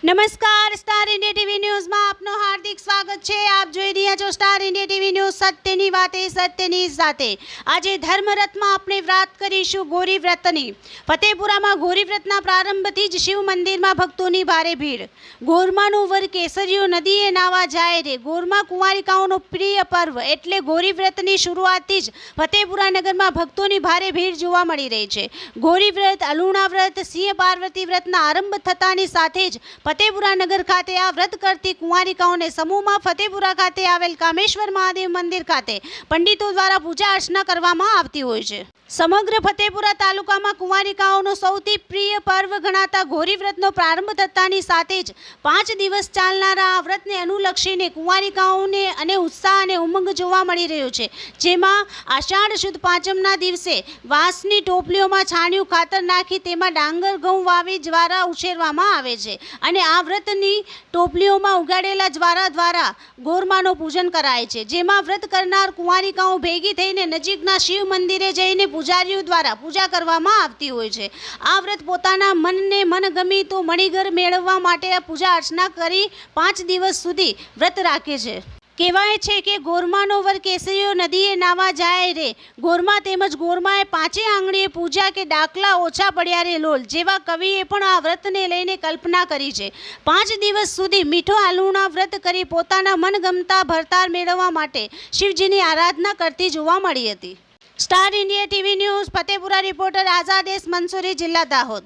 નમસ્કાર, star India TV ન્યૂઝમાં આપનું હાર્દિક સ્વાગત છે। આપ જોઈ રહ્યા છો સ્ટાર ઇન્ડિયા ટીવી ન્યૂઝ, સત્યની વાતે સત્યની સાથે। આજે ધર્મરથમાં આપણે વાત કરીશું ગૌરી વ્રતની। ફતેપુરામાં ગૌરી વ્રતના પ્રારંભથી જ શિવ મંદિરમાં ભક્તોની ભારે ભીડ। ગોરમાનું વર કેસરીઓ નદીએ નાવા જાય રે। ગોરમાં કુંવારિકાઓનો પ્રિય પર્વ એટલે ગૌરી વ્રતની શરૂઆતથી જ ફતેપુરા નગરમાં ભક્તોની ભારે ભીડ જોવા મળી રહી છે। ગૌરી વ્રત, અલુણા વ્રત, સિંહ પાર્વતી વ્રતના આરંભ થતાની સાથે જ ફતેપુરા નગર ખાતે આ વ્રત કરતી કુંવારિકાઓને સમૂહમાં ફતેપુરા ખાતે આવેલ કામેશ્વર મહાદેવ મંદિર ખાતે પંડિતો દ્વારા પૂજા અર્ચના કરવામાં આવતી હોય છે। સમગ્ર ફતેપુરા તાલુકામાં કુંવારિકાઓનો સૌથી પ્રિય પર્વ ગણાતા ગૌરી વ્રતનો પ્રારંભ થતાની સાથે જ 5 દિવસ ચાલનારા આ વ્રતને અનુલક્ષીને કુંવારિકાઓને અને ઉત્સાહ અને ઉમંગ જોવા મળી રહ્યો છે। જેમાં આષાઢ સુદ પાંચમના દિવસે વાંસની ટોપલીઓમાં છાણિયું ખાતર નાખી તેમાં ડાંગર ઘઉં વાવી જ્વારા ઉછેરવામાં આવે છે અને આ વ્રતની ટોપલીઓમાં ઉગાડેલા જ્વારા દ્વારા ગોરમાનું પૂજન કરાય છે। જેમાં વ્રત કરનાર કુંવારિકાઓ ભેગી થઈને નજીકના શિવ મંદિરે જઈને પૂજારીઓ દ્વારા પૂજા કરવામાં આવતી હોય છે। આ વ્રત પોતાના મનને મનગમી તો મણિઘર મેળવવા માટે પૂજા અર્ચના કરી 5 દિવસ સુધી વ્રત રાખે છે। કહેવાય છે કે ગોરમાનો વર કેસરીઓ નદીએ નાવા જાય રે। ગોરમા તેમજ ગોરમાએ 5 આંગળીએ પૂજા કે ડાકલા ઓછા પડ્યા રે લોલ જેવા કવિએ પણ આ વ્રતને લઈને કલ્પના કરી છે। 5 દિવસ સુધી મીઠો આલુણા વ્રત કરી પોતાના મનગમતા ભરતાર મેળવવા માટે શિવજીની આરાધના કરતી જોવા મળી હતી। Star India TV news, Fatepura reporter Azadesh Mansuri, જિલ્લા દાહોદ।